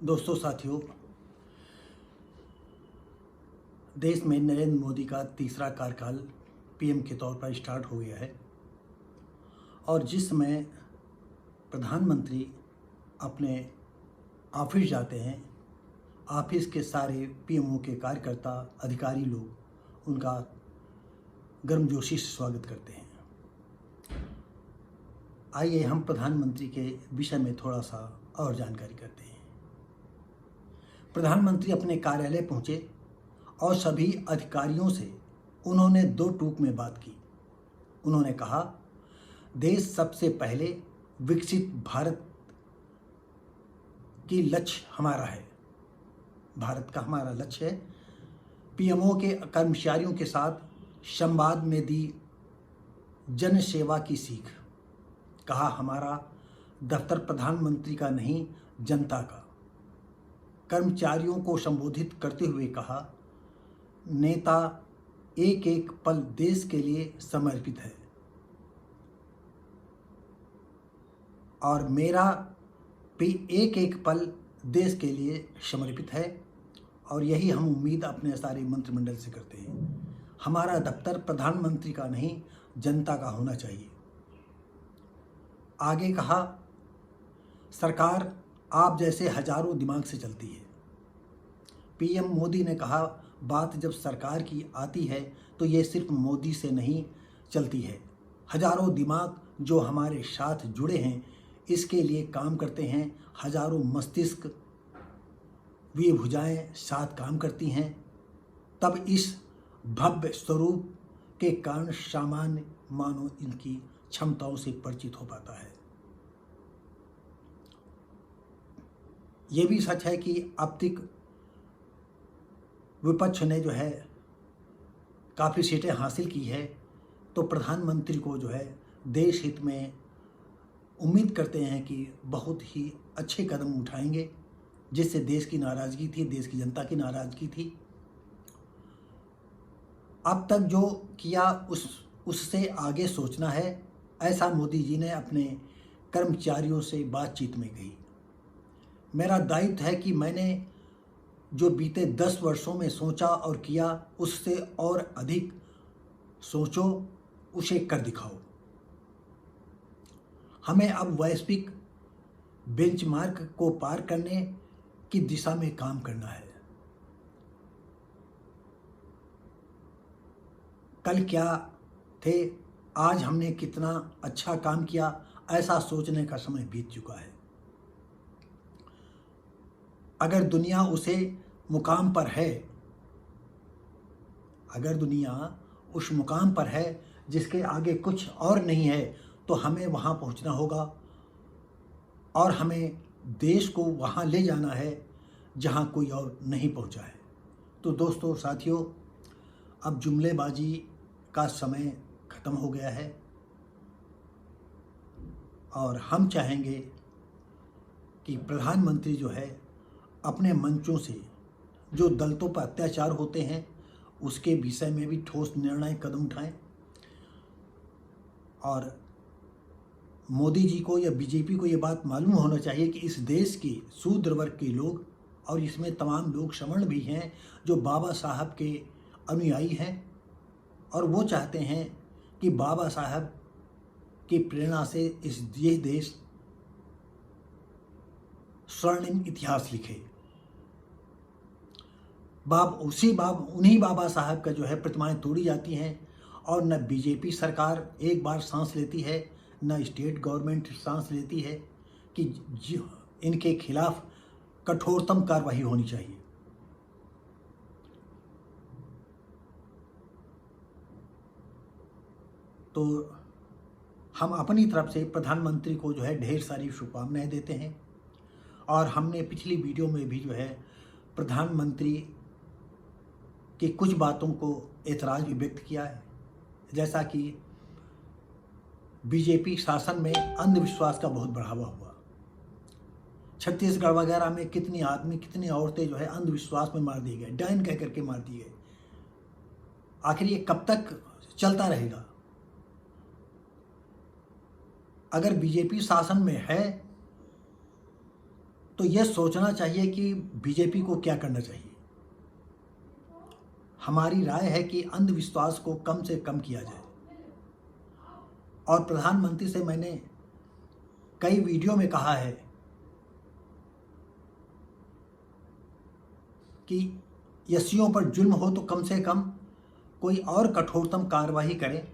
दोस्तों साथियों, देश में नरेंद्र मोदी का तीसरा कार्यकाल पीएम के तौर पर स्टार्ट हो गया है और जिस समय प्रधानमंत्री अपने ऑफिस जाते हैं, ऑफिस के सारे पीएमओ के कार्यकर्ता अधिकारी लोग उनका गर्मजोशी से स्वागत करते हैं। आइए हम प्रधानमंत्री के विषय में थोड़ा सा और जानकारी करते हैं। प्रधानमंत्री अपने कार्यालय पहुंचे और सभी अधिकारियों से उन्होंने दो टूक में बात की। उन्होंने कहा, देश सबसे पहले विकसित भारत की लक्ष्य हमारा है। भारत का हमारा लक्ष्य है। पीएमओ के कर्मचारियों के साथ संवाद में दी जन सेवा की सीख। कहा, हमारा दफ्तर प्रधानमंत्री का नहीं, जनता का। कर्मचारियों को संबोधित करते हुए कहा, नेता एक एक पल देश के लिए समर्पित है और मेरा भी एक एक पल देश के लिए समर्पित है और यही हम उम्मीद अपने सारे मंत्रिमंडल से करते हैं। हमारा दफ्तर प्रधानमंत्री का नहीं, जनता का होना चाहिए। आगे कहा, सरकार आप जैसे हजारों दिमाग से चलती है। पीएम मोदी ने कहा, बात जब सरकार की आती है तो ये सिर्फ मोदी से नहीं चलती है। हजारों दिमाग जो हमारे साथ जुड़े हैं इसके लिए काम करते हैं। हजारों मस्तिष्क वे भुजाएं साथ काम करती हैं। तब इस भव्य स्वरूप के कारण सामान्य मानव इनकी क्षमताओं से परिचित हो पाता है। ये भी सच है कि अब तक विपक्ष ने जो है काफ़ी सीटें हासिल की है, तो प्रधानमंत्री को जो है देश हित में उम्मीद करते हैं कि बहुत ही अच्छे कदम उठाएंगे, जिससे देश की नाराज़गी थी, देश की जनता की नाराज़गी थी। अब तक जो किया उससे आगे सोचना है, ऐसा मोदी जी ने अपने कर्मचारियों से बातचीत में कही। मेरा दायित्व है कि मैंने जो बीते 10 वर्षों में सोचा और किया उससे और अधिक सोचो, उसे कर दिखाओ। हमें अब वैश्विक बेंचमार्क को पार करने की दिशा में काम करना है। कल क्या थे, आज हमने कितना अच्छा काम किया, ऐसा सोचने का समय बीत चुका है। अगर दुनिया उसे मुकाम पर है, अगर दुनिया उस मुकाम पर है जिसके आगे कुछ और नहीं है, तो हमें वहाँ पहुँचना होगा और हमें देश को वहाँ ले जाना है जहाँ कोई और नहीं पहुँचा है। तो दोस्तों साथियों, अब जुमलेबाजी का समय ख़त्म हो गया है और हम चाहेंगे कि प्रधानमंत्री जो है अपने मंचों से जो दलितों पर अत्याचार होते हैं उसके विषय में भी ठोस निर्णय कदम उठाएं और मोदी जी को या बीजेपी को ये बात मालूम होना चाहिए कि इस देश के शूद्र वर्ग के लोग, और इसमें तमाम लोग सवर्ण भी हैं जो बाबा साहब के अनुयायी हैं और वो चाहते हैं कि बाबा साहब की प्रेरणा से ये देश स्वर्णिम इतिहास लिखे। उन्हीं बाबा साहब का जो है प्रतिमाएं तोड़ी जाती हैं और न बीजेपी सरकार एक बार सांस लेती है, न स्टेट गवर्नमेंट सांस लेती है कि इनके खिलाफ कठोरतम कार्रवाई होनी चाहिए। तो हम अपनी तरफ से प्रधानमंत्री को जो है ढेर सारी शुभकामनाएं देते हैं और हमने पिछली वीडियो में भी जो है प्रधानमंत्री की कुछ बातों को एतराज़ भी व्यक्त किया है, जैसा कि बीजेपी शासन में अंधविश्वास का बहुत बढ़ावा हुआ। छत्तीसगढ़ वगैरह में कितनी आदमी, कितनी औरतें जो है अंधविश्वास में मार दिए गए, डायन कह करके मार दिए गए। आखिर ये कब तक चलता रहेगा? अगर बीजेपी शासन में है तो ये सोचना चाहिए कि बीजेपी को क्या करना चाहिए। हमारी राय है कि अंधविश्वास को कम से कम किया जाए। और प्रधानमंत्री से मैंने कई वीडियो में कहा है कि यसियों पर जुल्म हो तो कम से कम कोई और कठोरतम कार्रवाई करें,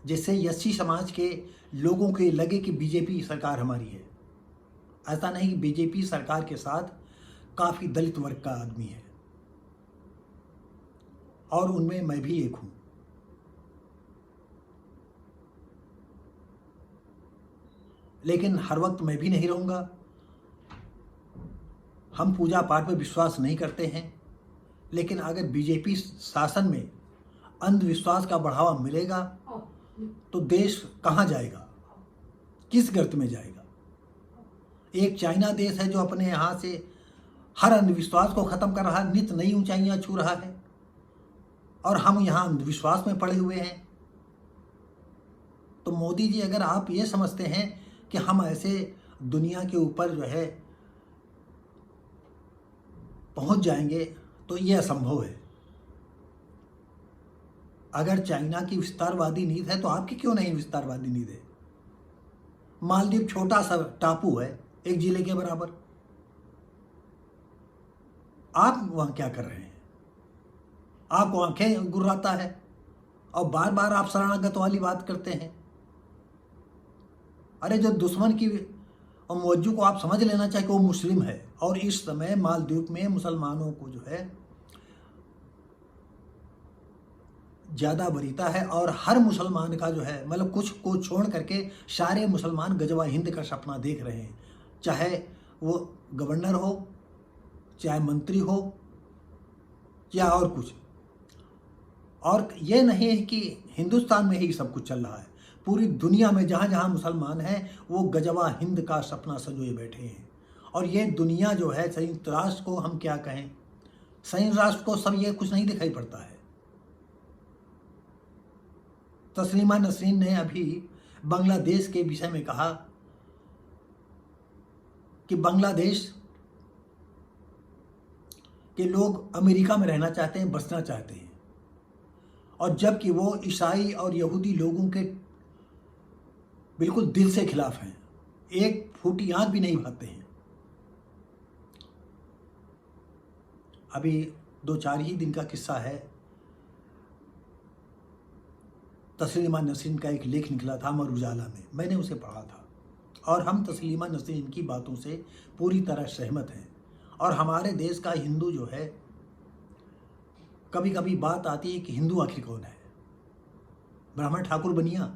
जिससे यसी समाज के लोगों को लगे कि बीजेपी सरकार हमारी है। ऐसा नहीं कि बीजेपी सरकार के साथ काफ़ी दलित वर्ग का आदमी है, और उनमें मैं भी एक हूँ। लेकिन हर वक्त मैं भी नहीं रहूँगा। हम पूजा पाठ में विश्वास नहीं करते हैं, लेकिन अगर बीजेपी शासन में अंधविश्वास का बढ़ावा मिलेगा तो देश कहाँ जाएगा, किस गर्त में जाएगा। एक चाइना देश है जो अपने यहाँ से हर अंधविश्वास को ख़त्म कर रहा है, नित्य नई ऊंचाइयाँ छू रहा है, और हम यहाँ अंधविश्वास में पड़े हुए हैं। तो मोदी जी, अगर आप ये समझते हैं कि हम ऐसे दुनिया के ऊपर जो है पहुंच जाएंगे, तो ये असंभव है। अगर चाइना की विस्तारवादी नीति है तो आपकी क्यों नहीं विस्तारवादी नीति है? मालदीव छोटा सा टापू है, एक जिले के बराबर। आप वहां क्या कर रहे हैं? आपको आंखें गुर्राता है और बार बार आप शरणागत वाली बात करते हैं। अरे जो दुश्मन की मौजू को आप समझ लेना चाहिए कि वो मुस्लिम है, और इस समय मालदीव में मुसलमानों को जो है ज़्यादा वरीयता है, और हर मुसलमान का जो है मतलब कुछ को छोड़ करके सारे मुसलमान गजवा हिंद का सपना देख रहे हैं, चाहे वो गवर्नर हो, चाहे मंत्री हो, या और कुछ। और ये नहीं है कि हिंदुस्तान में ही सब कुछ चल रहा है, पूरी दुनिया में जहाँ जहाँ मुसलमान हैं वो गजवा हिंद का सपना संजोए बैठे हैं। और ये दुनिया जो है, संयुक्त राष्ट्र को हम क्या कहें, संयुक्त राष्ट्र को सब ये कुछ नहीं दिखाई पड़ता है। तस्लीमा नसरीन ने अभी बांग्लादेश के विषय में कहा कि बांग्लादेश के लोग अमेरिका में रहना चाहते हैं, बसना चाहते हैं, और जबकि वो ईसाई और यहूदी लोगों के बिल्कुल दिल से खिलाफ हैं, एक फूटी आंख भी नहीं भाते हैं। अभी 2-4 ही दिन का किस्सा है, तस्लीमा नसरीन का एक लेख निकला था अमर उजाला में, मैंने उसे पढ़ा था, और हम तस्लीमा नसरीन की बातों से पूरी तरह सहमत हैं। और हमारे देश का हिंदू जो है, कभी कभी बात आती है कि हिंदू आखिर कौन है, ब्राह्मण ठाकुर बनिया,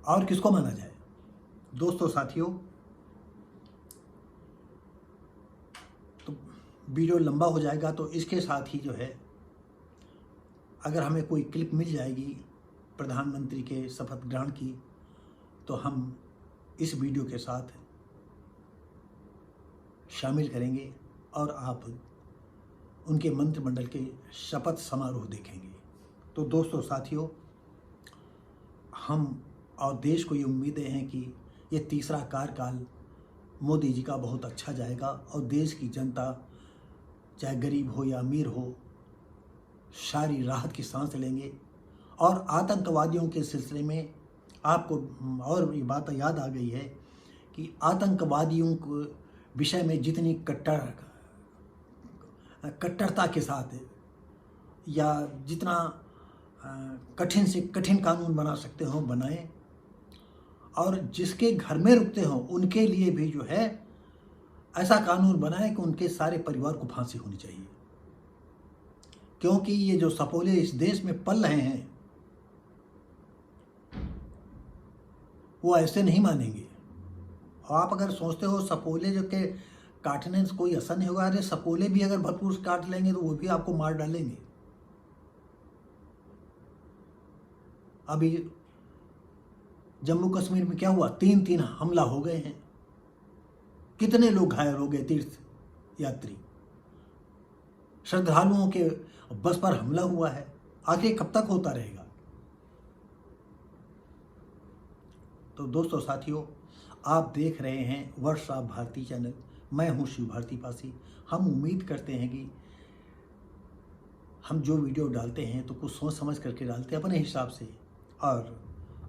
और किसको माना जाए। दोस्तों साथियों, तो वीडियो लंबा हो जाएगा, तो इसके साथ ही जो है अगर हमें कोई क्लिप मिल जाएगी प्रधानमंत्री के शपथ ग्रहण की, तो हम इस वीडियो के साथ शामिल करेंगे और आप उनके मंत्रिमंडल के शपथ समारोह देखेंगे। तो दोस्तों साथियों, हम और देश को ये उम्मीदें हैं कि ये तीसरा कार्यकाल मोदी जी का बहुत अच्छा जाएगा, और देश की जनता चाहे गरीब हो या अमीर हो, सारी राहत की सांस लेंगे। और आतंकवादियों के सिलसिले में आपको और ये बात याद आ गई है कि आतंकवादियों के विषय में जितनी कट्टरता के साथ या जितना कठिन से कठिन कानून बना सकते हो बनाएं, और जिसके घर में रुकते हो उनके लिए भी जो है ऐसा कानून बनाएं कि उनके सारे परिवार को फांसी होनी चाहिए। क्योंकि ये जो सपोले इस देश में पल रहे हैं वो ऐसे नहीं मानेंगे। और आप अगर सोचते हो सपोले जो के काटने से कोई असर नहीं होगा, अरे सपोले भी अगर भरपूर काट लेंगे तो वो भी आपको मार डालेंगे। अभी जम्मू कश्मीर में क्या हुआ, 3 हमला हो गए हैं, कितने लोग घायल हो गए, तीर्थ यात्री श्रद्धालुओं के बस पर हमला हुआ है। आखिर कब तक होता रहेगा? तो दोस्तों साथियों, आप देख रहे हैं वर्षा भारती चैनल। मैं हूं शिव भारती पासी। हम उम्मीद करते हैं कि हम जो वीडियो डालते हैं तो कुछ सोच समझ करके डालते हैं अपने हिसाब से, और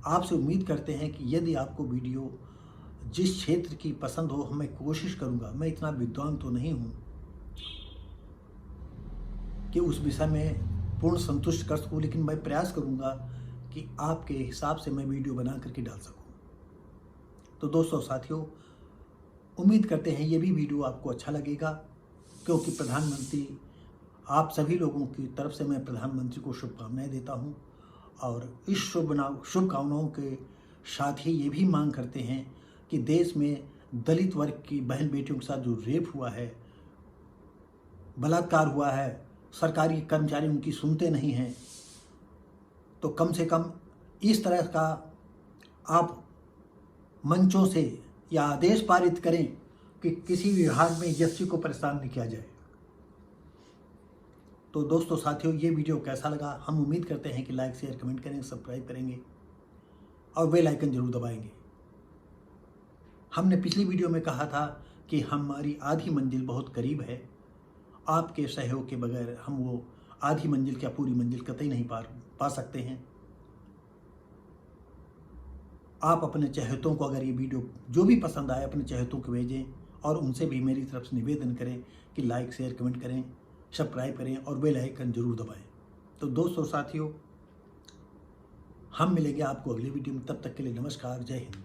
आपसे उम्मीद करते हैं कि यदि आपको वीडियो जिस क्षेत्र की पसंद हो, मैं कोशिश करूंगा, मैं इतना विद्वान तो नहीं हूं कि उस विषय में पूर्ण संतुष्ट कर सकूं, लेकिन मैं प्रयास करूंगा कि आपके हिसाब से मैं वीडियो बना करके डाल सकूं। तो दोस्तों साथियों, उम्मीद करते हैं ये भी वीडियो आपको अच्छा लगेगा, क्योंकि प्रधानमंत्री, आप सभी लोगों की तरफ से मैं प्रधानमंत्री को शुभकामनाएं देता हूं, और इस शुभकामनाओं के साथ ही ये भी मांग करते हैं कि देश में दलित वर्ग की बहन बेटियों के साथ जो रेप हुआ है, बलात्कार हुआ है, सरकारी कर्मचारी उनकी सुनते नहीं हैं, तो कम से कम इस तरह का आप मंचों से या आदेश पारित करें कि किसी विभाग में एससी को परेशान नहीं किया जाए। तो दोस्तों साथियों, ये वीडियो कैसा लगा? हम उम्मीद करते हैं कि लाइक शेयर कमेंट करेंगे, सब्सक्राइब करेंगे और बेल आइकन जरूर दबाएंगे। हमने पिछली वीडियो में कहा था कि हमारी आधी मंजिल बहुत करीब है। आपके सहयोग के बगैर हम वो आधी मंजिल क्या पूरी मंजिल कतई नहीं पा सकते हैं। आप अपने चहेतों को, अगर ये वीडियो जो भी पसंद आए, अपने चहेतों को भेजें, और उनसे भी मेरी तरफ से निवेदन करें कि लाइक शेयर कमेंट करें, सब्सक्राइब करें और बेल आइकन जरूर दबाएं। तो दोस्तों साथियों, हम मिलेंगे आपको अगली वीडियो में। तब तक के लिए नमस्कार, जय हिंद।